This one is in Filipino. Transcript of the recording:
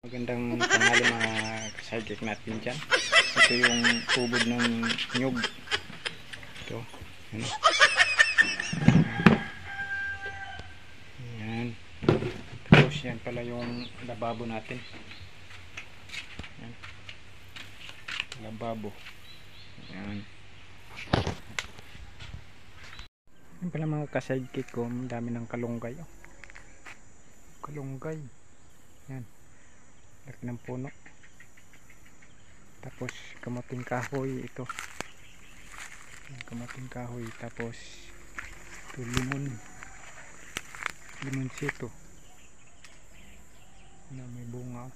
Magandang tanghali mga ka-sidekick natin dyan. Ito yung ubod ng nyug. Ito. Ano? Ayan. Tapos yan pala yung lababo natin. Ayan. Lababo. Ayan. Ayan pala mga ka-sidekick ko. Ang dami ng kalunggay. Oh. Kalunggay. Ayan. Laki ng puno. Tapos kamuting kahoy ito. Kamuting kahoy. Tapos ito limon. Limonsito. Na may bunga.